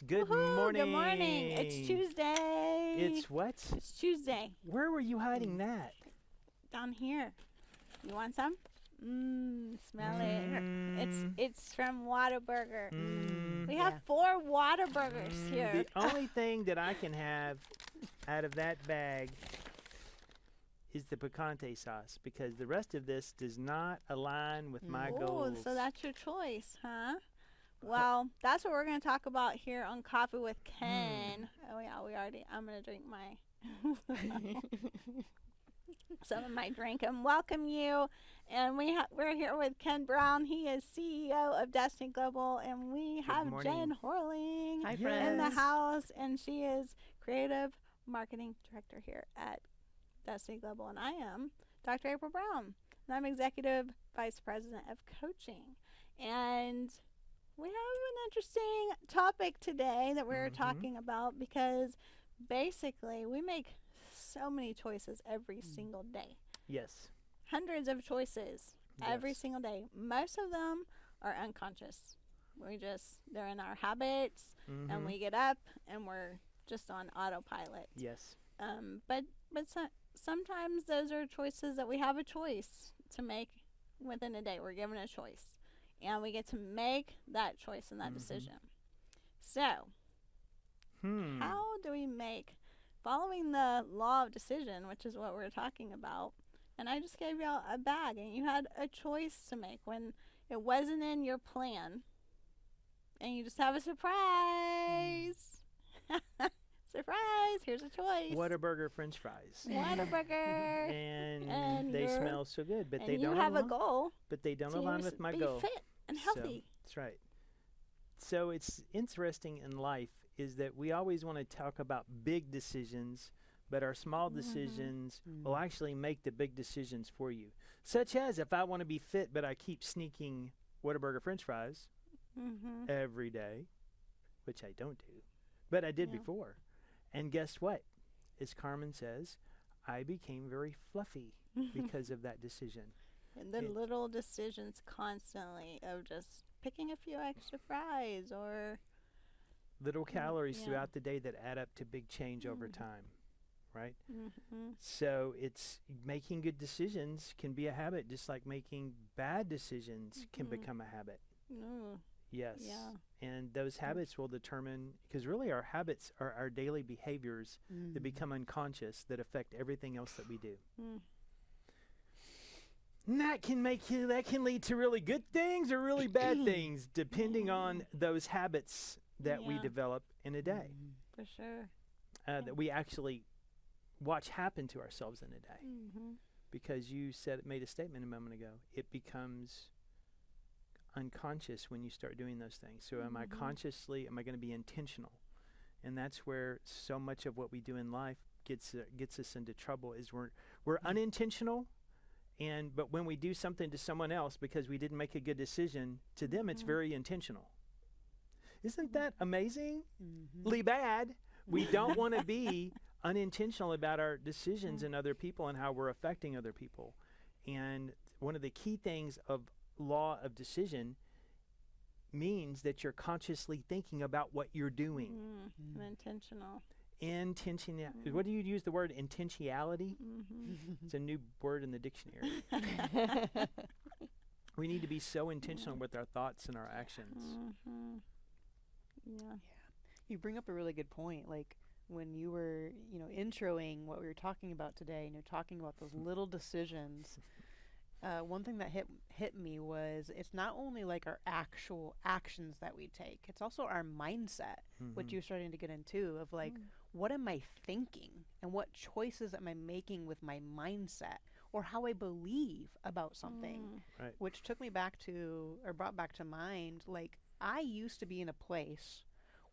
Good Woohoo, morning. Good morning. It's Tuesday. It's what? It's Tuesday. Where were you hiding that? Down here. You want some? Smell it. It's from Whataburger. We have 4 Whataburgers here. The only thing that I can have out of that bag is the picante sauce because the rest of this does not align with my goals. So that's your choice, huh? Well, that's what we're going to talk about here on Coffee with Ken. Oh yeah, I'm going to drink my some of my drink and welcome you. And we're here with Ken Brown. He is CEO of Destiny Global, and we have Jen Horling in the house, and she is creative marketing director here at Destiny Global, and I am Dr. April Brown, and I'm executive vice president of coaching. And we have an interesting topic today that we're talking about because basically we make so many choices every single day. Yes. Hundreds of choices every single day. Most of them are unconscious. They're in our habits, and we get up and we're just on autopilot. Yes. But sometimes those are choices that we have a choice to make within a day. We're given a choice, and we get to make that choice and that decision. So, how do we make, following the law of decision, which is what we're talking about, and I just gave y'all a bag, and you had a choice to make when it wasn't in your plan, and you just have a surprise. Surprise! Here's a choice. Whataburger French fries. Whataburger. and they smell so good, but they don't. You have a goal. But they don't align with my goal. Be fit and healthy. That's right. So it's interesting in life is that we always want to talk about big decisions, but our small decisions will actually make the big decisions for you. Such as if I want to be fit, but I keep sneaking Whataburger French fries every day, which I don't do, but I did before. And guess what? As Carmen says, I became very fluffy because of that decision. And the little decisions constantly of just picking a few extra fries or little calories throughout the day that add up to big change over time, right? So it's making good decisions can be a habit, just like making bad decisions can become a habit. Yes. Yeah. And those habits will determine, because really our habits are our daily behaviors that become unconscious that affect everything else that we do. And that can lead to really good things or really bad things, depending on those habits that we develop in a day. For sure. That we actually watch happen to ourselves in a day. Because you made a statement a moment ago. It becomes unconscious when you start doing those things. So am I going to be intentional? And that's where so much of what we do in life gets us into trouble is we're unintentional, but when we do something to someone else because we didn't make a good decision, to them it's very intentional. Isn't that amazingly bad? We don't want to be unintentional about our decisions and other people and how we're affecting other people. And one of the key things of law of decision means that you're consciously thinking about what you're doing. Intentional. Intentionality. What do you use the word intentionality? It's a new word in the dictionary. We need to be so intentional with our thoughts and our actions. Yeah. You bring up a really good point. Like when you were, introing what we were talking about today, and you're talking about those little decisions. One thing that hit me was it's not only like our actual actions that we take, it's also our mindset, which you're starting to get into of like, what am I thinking and what choices am I making with my mindset or how I believe about something, which took me back to, or brought back to mind, like I used to be in a place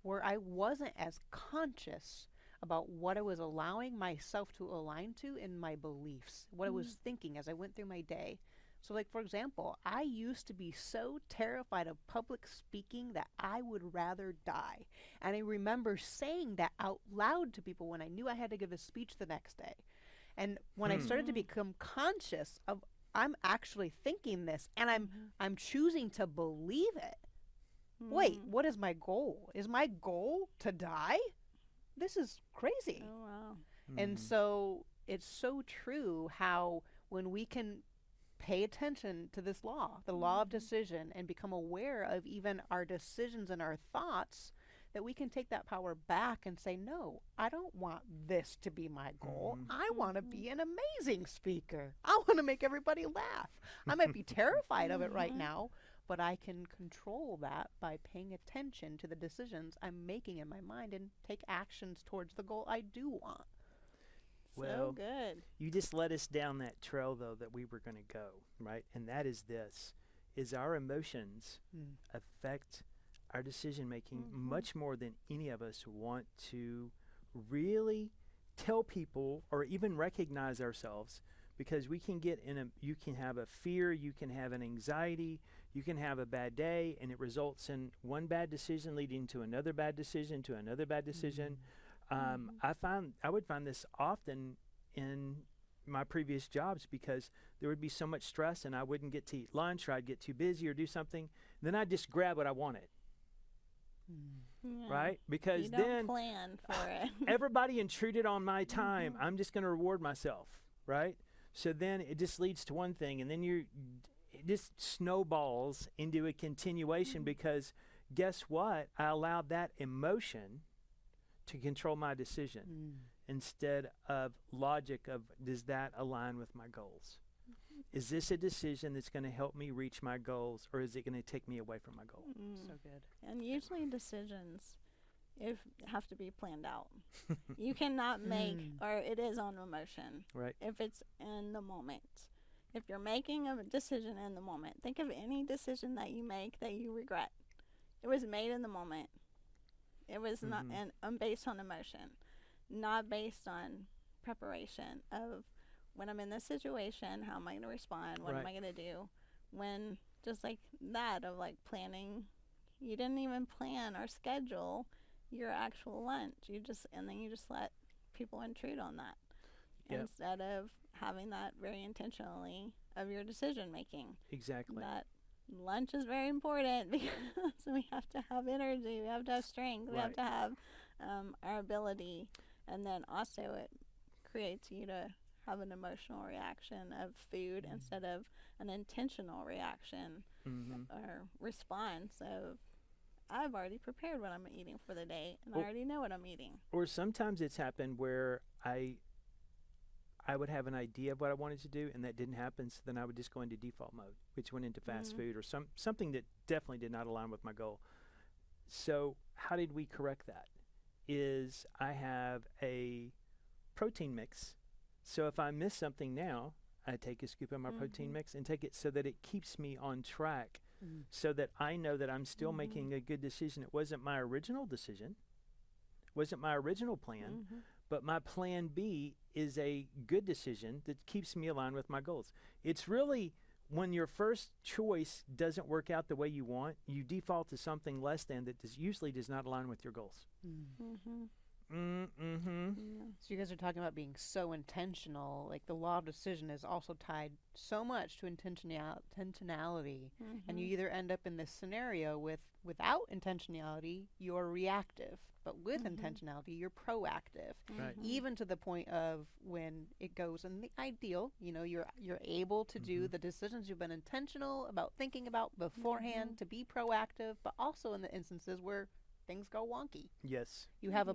where I wasn't as conscious about what I was allowing myself to align to in my beliefs, what I was thinking as I went through my day. So like, for example, I used to be so terrified of public speaking that I would rather die. And I remember saying that out loud to people when I knew I had to give a speech the next day. And when I started to become conscious of, I'm actually thinking this and I'm choosing to believe it, wait, what is my goal? Is my goal to die? This is crazy. Oh, wow. And so it's so true how when we can pay attention to this law, the law of decision, and become aware of even our decisions and our thoughts, that we can take that power back and say, no, I don't want this to be my goal. I want to be an amazing speaker. I want to make everybody laugh. I might be terrified of it right now, but I can control that by paying attention to the decisions I'm making in my mind and take actions towards the goal I do want. Well, so good. You just led us down that trail, though, that we were going to go, right? And that is this, is our emotions affect our decision-making much more than any of us want to really tell people or even recognize ourselves, because we can get you can have a fear, you can have an anxiety, you can have a bad day, and it results in one bad decision leading to another bad decision, to another bad decision. I would find this often in my previous jobs, because there would be so much stress and I wouldn't get to eat lunch, or I'd get too busy or do something. Then I'd just grab what I wanted. Right? Because you don't then plan for it. everybody intruded on my time. I'm just going to reward myself. Right? So then it just leads to one thing, and then it just snowballs into a continuation, because guess what? I allowed that emotion to control my decision instead of logic of, does that align with my goals? Is this a decision that's going to help me reach my goals, or is it going to take me away from my goal? So good. And usually decisions have to be planned out. You cannot make, or it is on emotion. Right. If it's in the moment. If you're making a decision in the moment, think of any decision that you make that you regret. It was made in the moment. It was not based on emotion, not based on preparation of when I'm in this situation, how am I going to respond? What am I going to do? When, just like that, of like planning, you didn't even plan or schedule your actual lunch. And then you just let people intrude on that instead of having that very intentionally of your decision making. Exactly. That lunch is very important, because we have to have energy, we have to have strength, we have to have our ability, and then also it creates you to have an emotional reaction of food instead of an intentional reaction or response of, I've already prepared what I'm eating for the day, and I already know what I'm eating. Or sometimes it's happened where I would have an idea of what I wanted to do, and that didn't happen, so then I would just go into default mode, which went into fast food or something that definitely did not align with my goal. So how did we correct that? Is I have a protein mix. So if I miss something now, I take a scoop of my protein mix and take it so that it keeps me on track, so that I know that I'm still making a good decision. It wasn't my original decision, wasn't my original plan, but my plan B is a good decision that keeps me aligned with my goals. It's really when your first choice doesn't work out the way you want, you default to something less than that usually does not align with your goals. So you guys are talking about being so intentional. Like the law of decision is also tied so much to intentionality. And you either end up in this scenario without intentionality, you're reactive. But with intentionality, you're proactive. Right. Even to the point of when it goes in the ideal, you're able to do the decisions you've been intentional about thinking about beforehand, to be proactive, but also in the instances where things go wonky. Yes. You have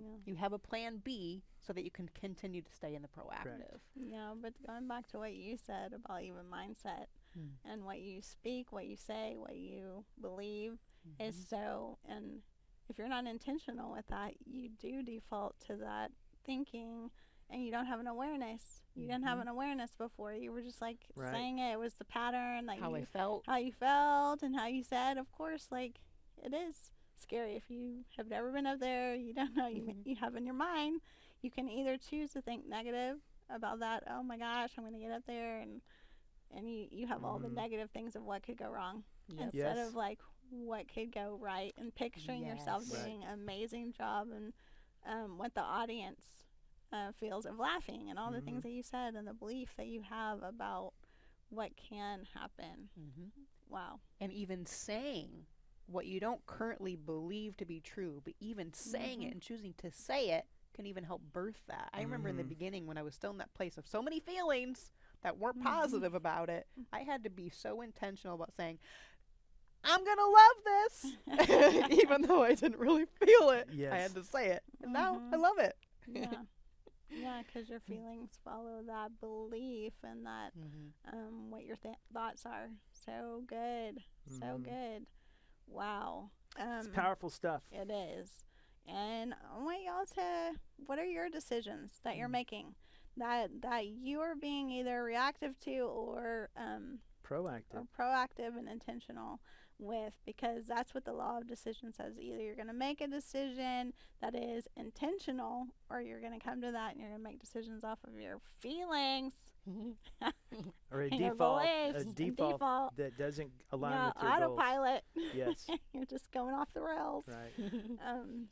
a plan B so that you can continue to stay in the proactive. Correct. Yeah, but going back to what you said about even mindset and what you speak, what you say, what you believe is so, and if you're not intentional with that, you do default to that thinking, and you don't have an awareness. You didn't have an awareness before. You were just like saying it. It was the pattern that How you felt and how you said. Of course, like it is scary if you have never been up there. You don't know. You have in your mind. You can either choose to think negative about that. Oh my gosh, I'm going to get up there, and you have all the negative things of what could go wrong instead of like what could go right, and picturing yourself doing an amazing job, and what the audience feels of laughing, and all the things that you said, and the belief that you have about what can happen. Wow. And even saying what you don't currently believe to be true, but even saying it and choosing to say it can even help birth that. I remember in the beginning when I was still in that place of so many feelings that weren't positive about it, I had to be so intentional about saying, I'm going to love this, even though I didn't really feel it. Yes. I had to say it. And now I love it. Yeah. Yeah, because your feelings follow that belief and that what your thoughts are. So good. So good. Wow. It's powerful stuff. It is. And I want y'all to, what are your decisions that you're making that you are being either reactive to or proactive and intentional with, because that's what the law of decision says. Either you're going to make a decision that is intentional, or you're going to come to that and you're going to make decisions off of your feelings or a default that doesn't align with your autopilot. Goals. Yes. You're just going off the rails. Right.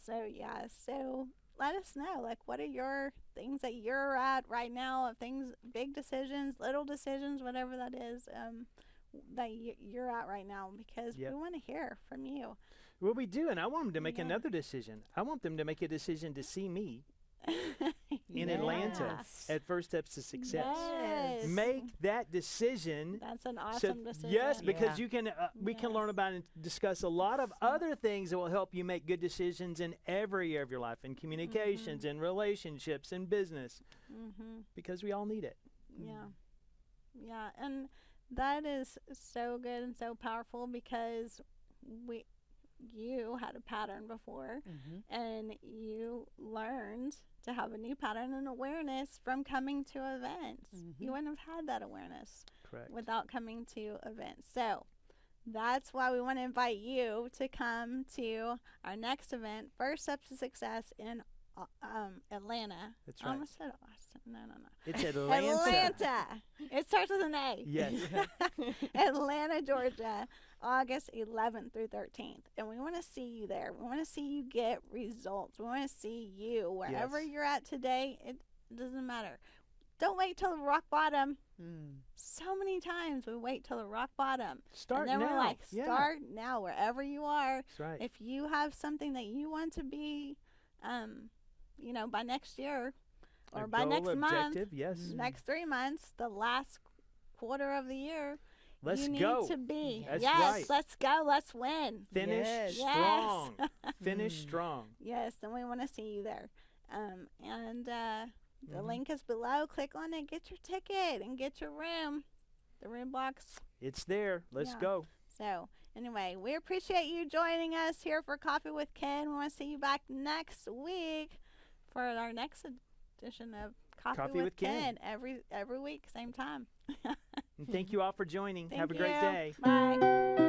So let us know, like, what are your things that you're at right now, things, big decisions, little decisions, whatever that is, that you're at right now, because we want to hear from you. Well, we do, and I want them to make another decision. I want them to make a decision to see me in Atlanta at First Steps to Success. Yes. Make that decision. That's an awesome decision. Yes, because you can. We can learn about and discuss a lot of other things that will help you make good decisions in every area of your life, in communications, in relationships, in business, because we all need it. Yeah, and that is so good and so powerful, because you had a pattern before, and you learned to have a new pattern and awareness from coming to events. You wouldn't have had that awareness without coming to events. So that's why we want to invite you to come to our next event, First Steps to Success, in Atlanta. That's right. I almost said Austin. No. It's Atlanta. Atlanta. It starts with an A. Yes. Atlanta, Georgia, August 11th through 13th. And we want to see you there. We want to see you get results. We want to see you wherever you're at today. It doesn't matter. Don't wait till the rock bottom. So many times we wait till the rock bottom. Start now. And then we're like, start now, wherever you are. That's right. If you have something that you want to be, by next year, or by next month, next 3 months, the last quarter of the year, let's you need go. to be. That's yes, right. Let's go. Let's win. Finish strong. Finish strong. Yes, and we want to see you there. The link is below. Click on it. Get your ticket and get your room. The room box. It's there. Let's go. So, anyway, we appreciate you joining us here for Coffee with Ken. We want to see you back next week for our next edition of Coffee with Ken. Every week, same time. And thank you all for joining. Have a great day. Bye.